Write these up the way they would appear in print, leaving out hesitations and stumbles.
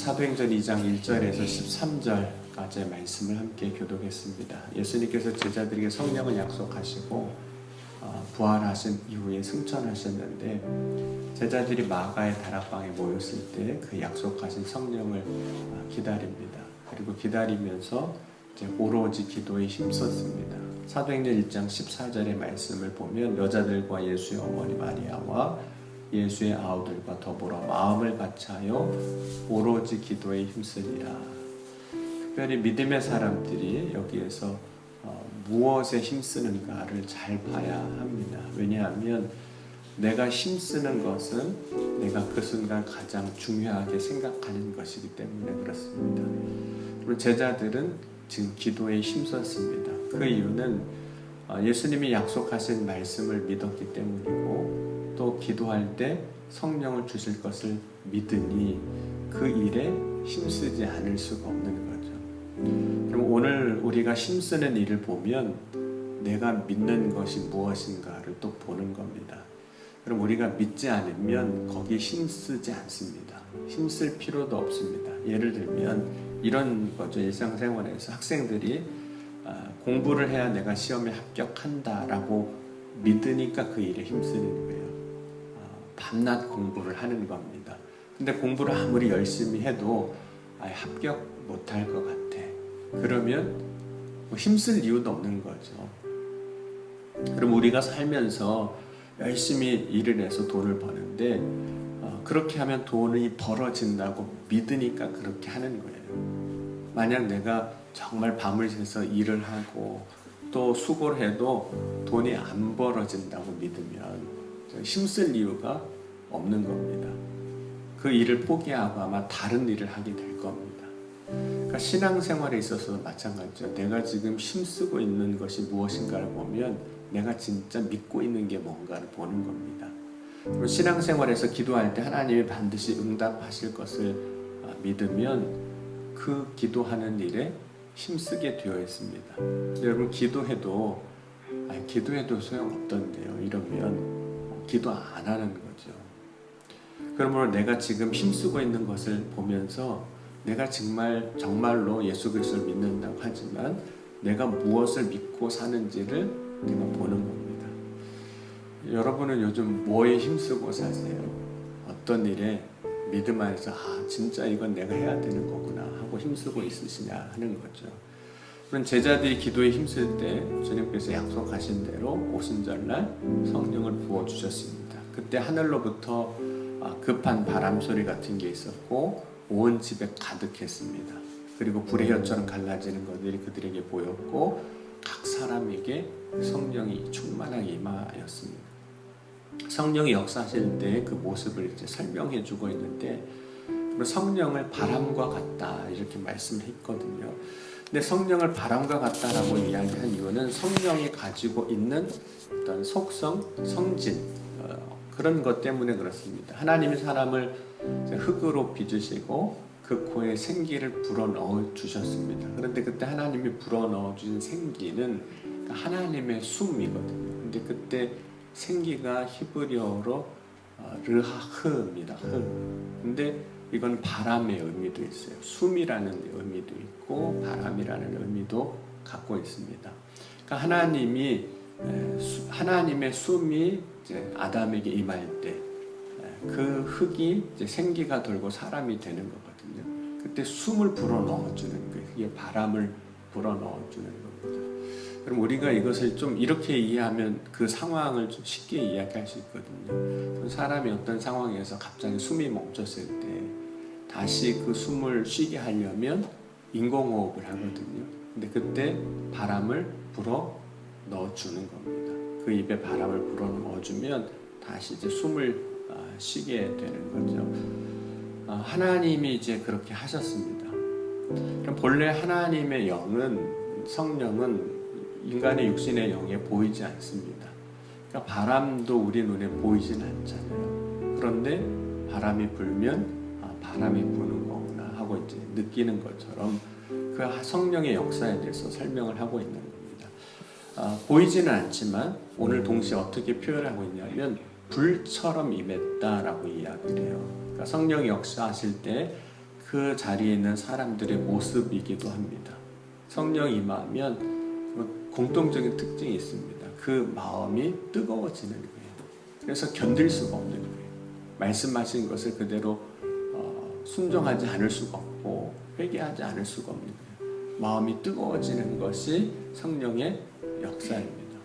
사도행전 2장 1절에서 13절까지의 말씀을 함께 교독했습니다. 예수님께서 제자들에게 성령을 약속하시고 부활하신 이후에 승천하셨는데 제자들이 마가의 다락방에 모였을 때 그 약속하신 성령을 기다립니다. 그리고 기다리면서 이제 오로지 기도에 힘썼습니다. 사도행전 1장 14절의 말씀을 보면 여자들과 예수의 어머니 마리아와 예수의 아우들과 더불어 마음을 같이하여 오로지 기도에 힘쓰니라. 특별히 믿음의 사람들이 여기에서 무엇에 힘쓰는가를 잘 봐야 합니다. 왜냐하면 내가 힘쓰는 것은 내가 그 순간 가장 중요하게 생각하는 것이기 때문에 그렇습니다. 그리고 제자들은 지금 기도에 힘썼습니다. 그 이유는 예수님이 약속하신 말씀을 믿었기 때문이고 또 기도할 때 성령을 주실 것을 믿으니 그 일에 힘쓰지 않을 수가 없는 거죠. 그럼 오늘 우리가 힘쓰는 일을 보면 내가 믿는 것이 무엇인가를 또 보는 겁니다. 그럼 우리가 믿지 않으면 거기에 힘쓰지 않습니다. 힘쓸 필요도 없습니다. 예를 들면 이런 거죠. 일상생활에서 학생들이 공부를 해야 내가 시험에 합격한다라고 믿으니까 그 일에 힘쓰는 거예요. 밤낮 공부를 하는 겁니다. 근데 공부를 아무리 열심히 해도 합격 못할 것 같아. 그러면 힘쓸 이유도 없는 거죠. 그럼 우리가 살면서 열심히 일을 해서 돈을 버는데 그렇게 하면 돈이 벌어진다고 믿으니까 그렇게 하는 거예요. 만약 내가 정말 밤을 새서 일을 하고 또 수고를 해도 돈이 안 벌어진다고 믿으면 힘쓸 이유가 없는 겁니다. 그 일을 포기하고 아마 다른 일을 하게 될 겁니다. 그러니까 신앙생활에 있어서도 마찬가지죠. 내가 지금 힘쓰고 있는 것이 무엇인가를 보면 내가 진짜 믿고 있는 게 뭔가를 보는 겁니다. 그리고 신앙생활에서 기도할 때 하나님이 반드시 응답하실 것을 믿으면 그 기도하는 일에 힘쓰게 되어 있습니다. 여러분 기도해도 소용없던데요. 이러면 기도 안 하는 거죠. 그러므로 내가 지금 힘쓰고 있는 것을 보면서 내가 정말로 예수 그리스도를 믿는다고 하지만 내가 무엇을 믿고 사는지를 내가 보는 겁니다. 여러분은 요즘 뭐에 힘쓰고 사세요? 어떤 일에 믿음 안에서 진짜 이건 내가 해야 되는 거구나 하고 힘쓰고 있으시냐 하는 거죠. 그런 제자들이 기도에 힘쓸 때 주님께서 약속하신 대로 오순절날 성령을 부어주셨습니다. 그때 하늘로부터 급한 바람 소리 같은 게 있었고 온 집에 가득했습니다. 그리고 불의 혀처럼 갈라지는 것들이 그들에게 보였고 각 사람에게 성령이 충만하게 임하였습니다. 성령이 역사하실 때 그 모습을 이제 설명해 주고 있는데 성령을 바람과 같다 이렇게 말씀을 했거든요. 근데 성령을 바람과 같다라고 이야기한 이유는 성령이 가지고 있는 어떤 속성, 성질 그런 것 때문에 그렇습니다. 하나님이 사람을 흙으로 빚으시고 그 코에 생기를 불어넣어 주셨습니다. 그런데 그때 하나님이 불어넣어 주신 생기는 하나님의 숨이거든요. 근데 그때 생기가 히브리어로 르하흐입니다. 근데 이건 바람의 의미도 있어요. 숨이라는 의미도 있고 바람이라는 의미도 갖고 있습니다. 그러니까 하나님의 숨이 이제 아담에게 임할 때 그 흙이 이제 생기가 돌고 사람이 되는 거거든요. 그때 숨을 불어넣어 주는 거예요. 이게 바람을 불어넣어 주는 겁니다. 그럼 우리가 이것을 좀 이렇게 이해하면 그 상황을 좀 쉽게 이야기할 수 있거든요. 사람이 어떤 상황에서 갑자기 숨이 멈췄을 때 다시 그 숨을 쉬게 하려면 인공호흡을 하거든요. 근데 그때 바람을 불어 넣어주는 겁니다. 그 입에 바람을 불어 넣어주면 다시 이제 숨을 쉬게 되는 거죠. 하나님이 이제 그렇게 하셨습니다. 그럼 본래 하나님의 영은 성령은 인간의 육신의 영에 보이지 않습니다. 그러니까 바람도 우리 눈에 보이진 않잖아요. 그런데 바람이 불면 바람이 부는 거구나 하고 이제 느끼는 것처럼 그 성령의 역사에 대해서 설명을 하고 있는 겁니다. 보이지는 않지만 오늘 동시에 어떻게 표현하고 있냐면 불처럼 임했다라고 이야기를 해요. 그러니까 성령이 역사하실 때 그 자리에 있는 사람들의 모습이기도 합니다. 성령이 임하면 공통적인 특징이 있습니다. 그 마음이 뜨거워지는 거예요. 그래서 견딜 수가 없는 거예요. 말씀하신 것을 그대로 순종하지 않을 수가 없고 회개하지 않을 수가 없는 거예요. 마음이 뜨거워지는 것이 성령의 역사입니다.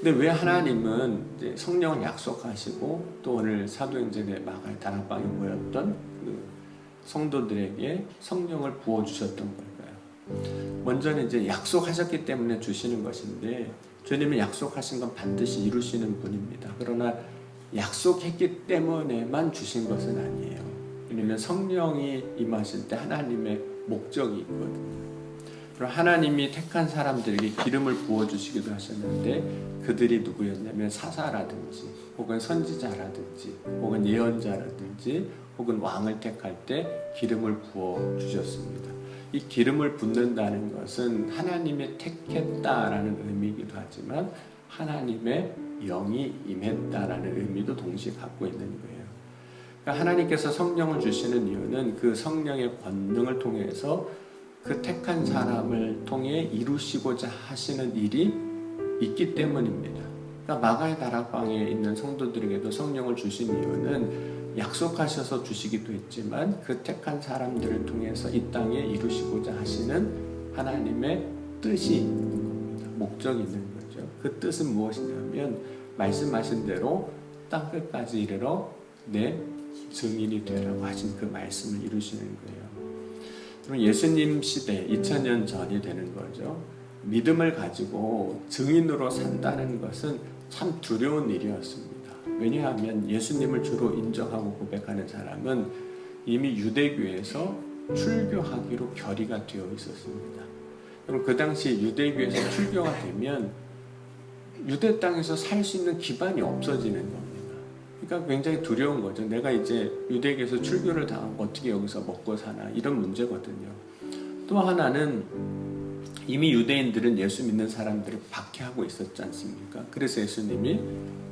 근데 왜 하나님은 이제 성령을 약속하시고 또 오늘 사도행전의 마가의 다락방에 모였던 그 성도들에게 성령을 부어주셨던 걸까요? 먼저는 이제 약속하셨기 때문에 주시는 것인데 주님이 약속하신 건 반드시 이루시는 분입니다. 그러나 약속했기 때문에만 주신 것은 아니에요. 왜냐하면 성령이 임하실 때 하나님의 목적이 있거든요. 그리고 하나님이 택한 사람들에게 기름을 부어주시기도 하셨는데 그들이 누구였냐면 사사라든지 혹은 선지자라든지 혹은 예언자라든지 혹은 왕을 택할 때 기름을 부어주셨습니다. 이 기름을 붓는다는 것은 하나님의 택했다라는 의미이기도 하지만 하나님의 영이 임했다라는 의미도 동시에 갖고 있는 거예요. 그러니까 하나님께서 성령을 주시는 이유는 그 성령의 권능을 통해서 그 택한 사람을 통해 이루시고자 하시는 일이 있기 때문입니다. 그러니까 마가의 다락방에 있는 성도들에게도 성령을 주신 이유는 약속하셔서 주시기도 했지만 그 택한 사람들을 통해서 이 땅에 이루시고자 하시는 하나님의 뜻이 있는 겁니다. 목적이 있는 거죠. 그 뜻은 무엇이냐면 말씀하신 대로 땅 끝까지 이르러 내 증인이 되라고 하신 그 말씀을 이루시는 거예요. 그럼 예수님 시대 2000년 전이 되는 거죠. 믿음을 가지고 증인으로 산다는 것은 참 두려운 일이었습니다. 왜냐하면 예수님을 주로 인정하고 고백하는 사람은 이미 유대교에서 출교하기로 결의가 되어 있었습니다. 그럼 그 당시 유대교에서 출교가 되면 유대 땅에서 살 수 있는 기반이 없어지는 겁니다. 그러니까 굉장히 두려운 거죠. 내가 이제 유대교에서 출교를 당하면 어떻게 여기서 먹고 사나 이런 문제거든요. 또 하나는 이미 유대인들은 예수 믿는 사람들을 박해하고 있었지 않습니까? 그래서 예수님이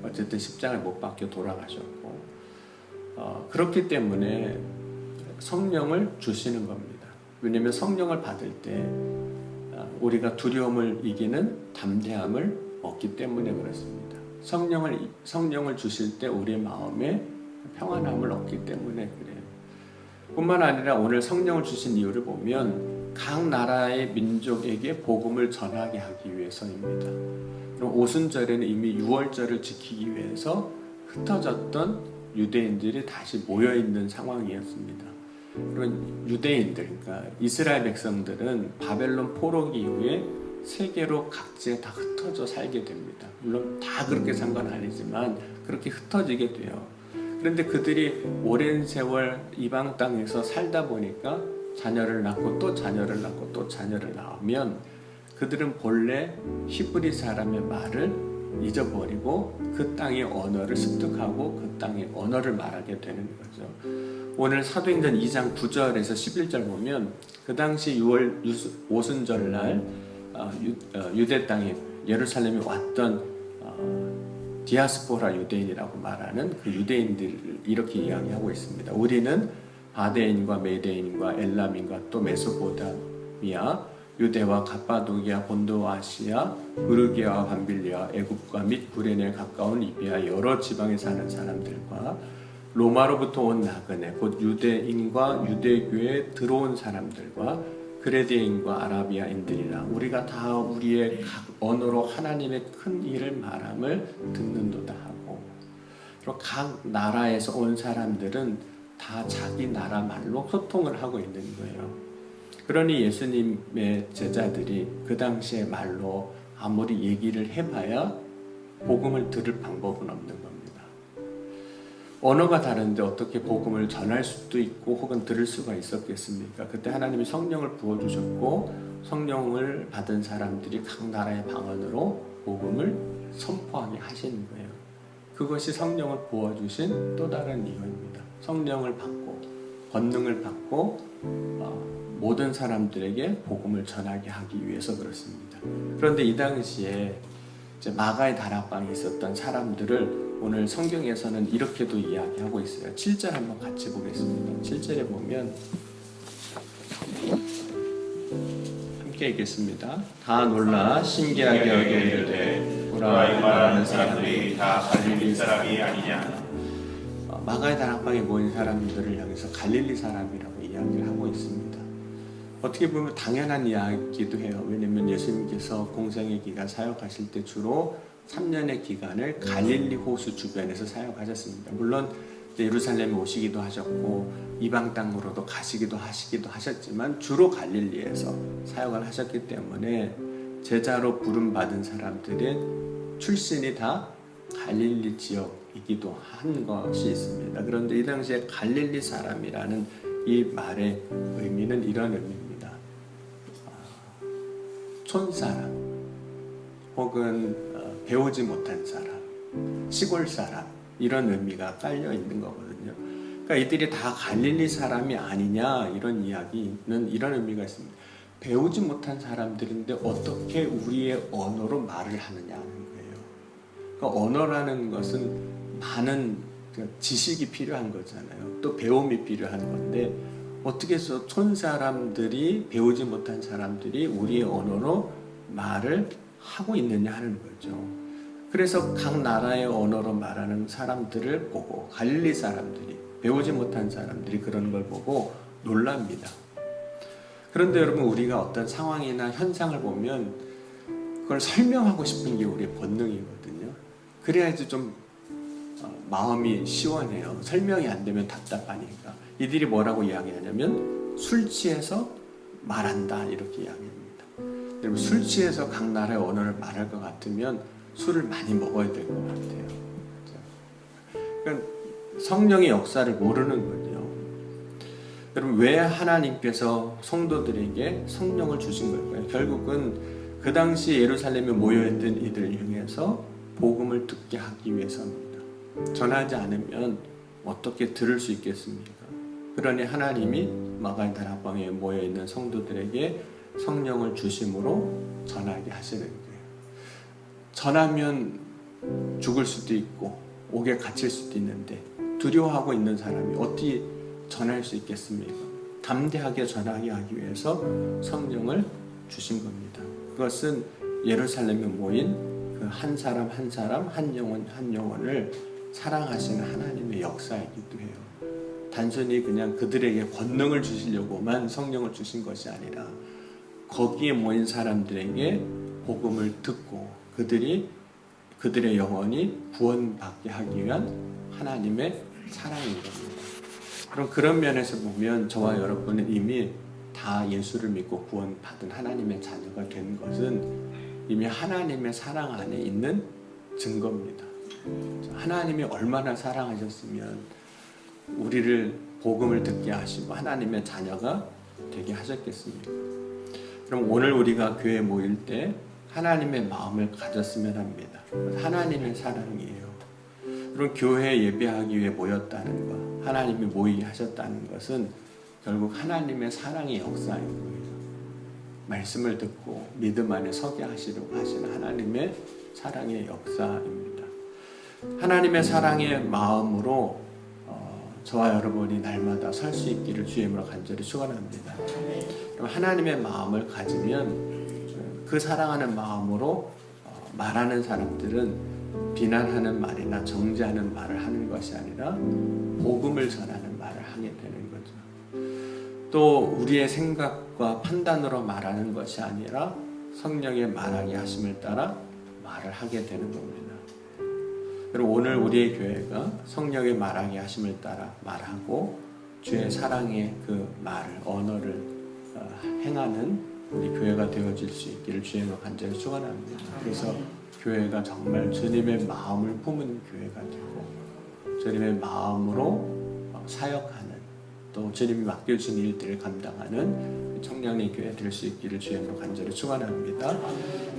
어쨌든 십자가에 못 박혀 돌아가셨고 그렇기 때문에 성령을 주시는 겁니다. 왜냐하면 성령을 받을 때 우리가 두려움을 이기는 담대함을 얻기 때문에 그렇습니다. 성령을 주실 때 우리의 마음에 평안함을 얻기 때문에 그래요. 뿐만 아니라 오늘 성령을 주신 이유를 보면 각 나라의 민족에게 복음을 전하게 하기 위해서입니다. 그럼 오순절에는 이미 유월절을 지키기 위해서 흩어졌던 유대인들이 다시 모여있는 상황이었습니다. 그런 유대인들, 그러니까 이스라엘 백성들은 바벨론 포로 이후에 세계로 각지에 다 흩어져 살게 됩니다. 물론 다 그렇게 산 건 아니지만 그렇게 흩어지게 돼요. 그런데 그들이 오랜 세월 이방 땅에서 살다 보니까 자녀를 낳고 또 자녀를 낳고 또 자녀를 낳으면 그들은 본래 히브리 사람의 말을 잊어버리고 그 땅의 언어를 습득하고 그 땅의 언어를 말하게 되는 거죠. 오늘 사도행전 2장 9절에서 11절 보면 그 당시 6월 오순절날 유대 땅에 예루살렘에 왔던 디아스포라 유대인이라고 말하는 그 유대인들을 이렇게 이야기하고 있습니다. 우리는 바데인과 메데인과 엘람인과 또 메소포타미아, 유대와 갑바도기아, 본도와 아시아, 부르기아와 밤빌리아, 애굽과 및 구레네에 가까운 리비아 여러 지방에 사는 사람들과 로마로부터 온 나그네 곧 유대인과 유대교에 들어온 사람들과 그레데인과 아라비아인들이라 우리가 다 우리의 각 언어로 하나님의 큰 일을 말함을 듣는도다 하고 그리고 각 나라에서 온 사람들은 다 자기 나라 말로 소통을 하고 있는 거예요. 그러니 예수님의 제자들이 그 당시의 말로 아무리 얘기를 해봐야 복음을 들을 방법은 없는 겁니다. 언어가 다른데 어떻게 복음을 전할 수도 있고 혹은 들을 수가 있었겠습니까? 그때 하나님이 성령을 부어주셨고 성령을 받은 사람들이 각 나라의 방언으로 복음을 선포하게 하시는 거예요. 그것이 성령을 부어주신 또 다른 이유입니다. 성령을 받고 권능을 받고 모든 사람들에게 복음을 전하게 하기 위해서 그렇습니다. 그런데 이 당시에 이제 마가의 다락방에 있었던 사람들을 오늘 성경에서는 이렇게도 이야기하고 있어요. 7절 한번 같이 보겠습니다. 7절에 보면 함께 읽겠습니다. 다 놀라 신기하게 여겨 이르되 보라 이 말하는 사람들이 다 갈릴리 사람이 아니냐. 마가의 다락방에 모인 사람들을 향해서 갈릴리 사람이라고 이야기를 하고 있습니다. 어떻게 보면 당연한 이야기도 해요. 왜냐하면 예수님께서 공생의 기간 사역하실 때 주로 3년의 기간을 갈릴리 호수 주변에서 사역하셨습니다. 물론 예루살렘에 오시기도 하셨고 이방 땅으로도 가시기도 하셨지만 주로 갈릴리에서 사역을 하셨기 때문에 제자로 부름받은 사람들의 출신이 다 갈릴리 지역이기도 한 것이 있습니다. 그런데 이 당시에 갈릴리 사람이라는 이 말의 의미는 이런 의미입니다. 촌사람 혹은 배우지 못한 사람, 시골 사람 이런 의미가 깔려 있는 거거든요. 그러니까 이들이 다 갈릴리 사람이 아니냐 이런 이야기는 이런 의미가 있습니다. 배우지 못한 사람들인데 어떻게 우리의 언어로 말을 하느냐는 거예요. 그러니까 언어라는 것은 많은 지식이 필요한 거잖아요. 또 배움이 필요한 건데 어떻게 해서 촌 사람들이 배우지 못한 사람들이 우리의 언어로 말을 하고 있느냐 하는 거죠. 그래서 각 나라의 언어로 말하는 사람들을 보고 갈릴리 사람들이 배우지 못한 사람들이 그런 걸 보고 놀랍니다. 그런데 여러분 우리가 어떤 상황이나 현상을 보면 그걸 설명하고 싶은 게 우리의 본능이거든요. 그래야지 좀 마음이 시원해요. 설명이 안 되면 답답하니까. 이들이 뭐라고 이야기하냐면 술 취해서 말한다 이렇게 이야기합니다. 여러분 술 취해서 각 나라의 언어를 말할 것 같으면 술을 많이 먹어야 될 것 같아요. 그러니까 성령의 역사를 모르는 거죠. 여러분 왜 하나님께서 성도들에게 성령을 주신 걸까요? 결국은 그 당시 예루살렘에 모여있던 이들을 향해서 복음을 듣게 하기 위해서입니다. 전하지 않으면 어떻게 들을 수 있겠습니까? 그러니 하나님이 마가의 다락방에 모여있는 성도들에게 성령을 주심으로 전하게 하시는 거예요. 전하면 죽을 수도 있고 옥에 갇힐 수도 있는데 두려워하고 있는 사람이 어떻게 전할 수 있겠습니까? 담대하게 전하게 하기 위해서 성령을 주신 겁니다. 그것은 예루살렘에 모인 그 한 사람 한 사람 한 영혼 한 영혼을 사랑하시는 하나님의 역사이기도 해요. 단순히 그냥 그들에게 권능을 주시려고만 성령을 주신 것이 아니라 거기에 모인 사람들에게 복음을 듣고 그들의 영혼이 구원받게 하기 위한 하나님의 사랑인 겁니다. 그럼 그런 면에서 보면 저와 여러분은 이미 다 예수를 믿고 구원받은 하나님의 자녀가 된 것은 이미 하나님의 사랑 안에 있는 증거입니다. 하나님이 얼마나 사랑하셨으면 우리를 복음을 듣게 하시고 하나님의 자녀가 되게 하셨겠습니까? 그럼 오늘 우리가 교회에 모일 때 하나님의 마음을 가졌으면 합니다. 하나님의 사랑이에요. 그럼 교회에 예배하기 위해 모였다는 것, 하나님이 모이게 하셨다는 것은 결국 하나님의 사랑의 역사인 거예요. 말씀을 듣고 믿음 안에 서게 하시려고 하시는 하나님의 사랑의 역사입니다. 하나님의 사랑의 마음으로 저와 여러분이 날마다 설 수 있기를 주의 이름으로 간절히 축원합니다. 하나님의 마음을 가지면 그 사랑하는 마음으로 말하는 사람들은 비난하는 말이나 정죄하는 말을 하는 것이 아니라 복음을 전하는 말을 하게 되는 거죠. 또 우리의 생각과 판단으로 말하는 것이 아니라 성령의 말하게 하심을 따라 말을 하게 되는 겁니다. 그리고 오늘 우리의 교회가 성령의 말하게 하심을 따라 말하고 주의 사랑의 그 말을 언어를 행하는 우리 교회가 되어질 수 있기를 주님으로 간절히 축원합니다. 그래서 교회가 정말 주님의 마음을 품은 교회가 되고 주님의 마음으로 사역하는 또 주님이 맡겨주신 일들을 감당하는 청년의 교회 될 수 있기를 주님으로 간절히 축원합니다.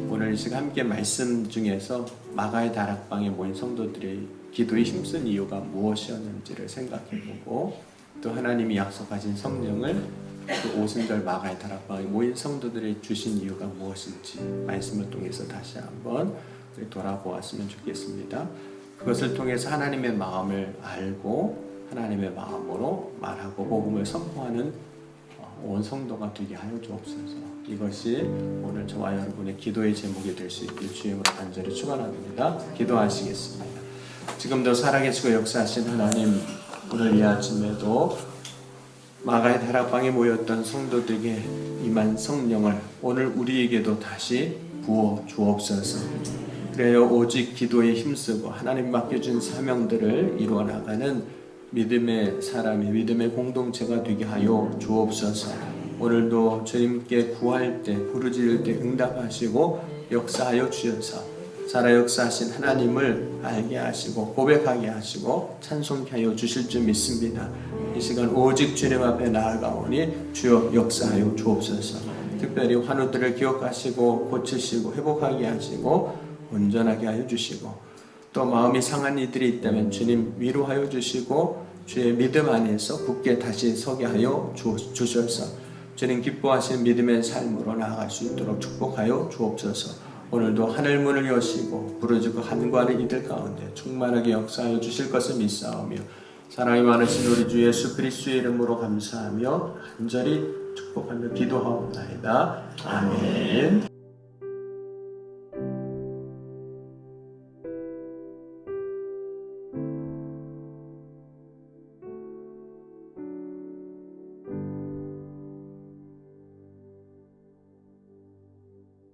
오늘 이 시간 함께 말씀 중에서 마가의 다락방에 모인 성도들의 기도에 힘쓴 이유가 무엇이었는지를 생각해보고 또 하나님이 약속하신 성령을 그 오순절 마가의 다락방에 모인 성도들이 주신 이유가 무엇인지 말씀을 통해서 다시 한번 돌아보았으면 좋겠습니다. 그것을 통해서 하나님의 마음을 알고 하나님의 마음으로 말하고 복음을 선포하는 온 성도가 되게 하여 주옵소서. 이것이 오늘 저와 여러분의 기도의 제목이 될 수 있길 주님으로 간절히 축원합니다. 기도하시겠습니다. 지금도 살아계시고 역사하신 하나님, 오늘 이 아침에도 마가의 다락방에 모였던 성도들에게 임한 성령을 오늘 우리에게도 다시 부어 주옵소서. 그래요, 오직 기도에 힘쓰고 하나님 맡겨준 사명들을 이루어 나가는 믿음의 사람이, 믿음의 공동체가 되게 하여 주옵소서. 오늘도 주님께 구할 때, 부르짖을 때 응답하시고 역사하여 주셔서 살아 역사하신 하나님을 알게 하시고 고백하게 하시고 찬송케 하여 주실 줄 믿습니다. 이 시간 오직 주님 앞에 나아가오니 주여 역사하여 주옵소서. 특별히 환우들을 기억하시고 고치시고 회복하게 하시고 온전하게 하여 주시고, 또 마음이 상한 이들이 있다면 주님 위로하여 주시고 주의 믿음 안에서 굳게 다시 서게 하여 주셔서 주님 기뻐하시는 믿음의 삶으로 나아갈 수 있도록 축복하여 주옵소서. 오늘도 하늘 문을 여시고 부르짖고 간구하는 이들 가운데 충만하게 역사하여 주실 것을 믿사오며 사랑이 많으신 우리 주 예수 그리스도의 이름으로 감사하며 간절히 축복하며 기도하옵나이다. 아멘.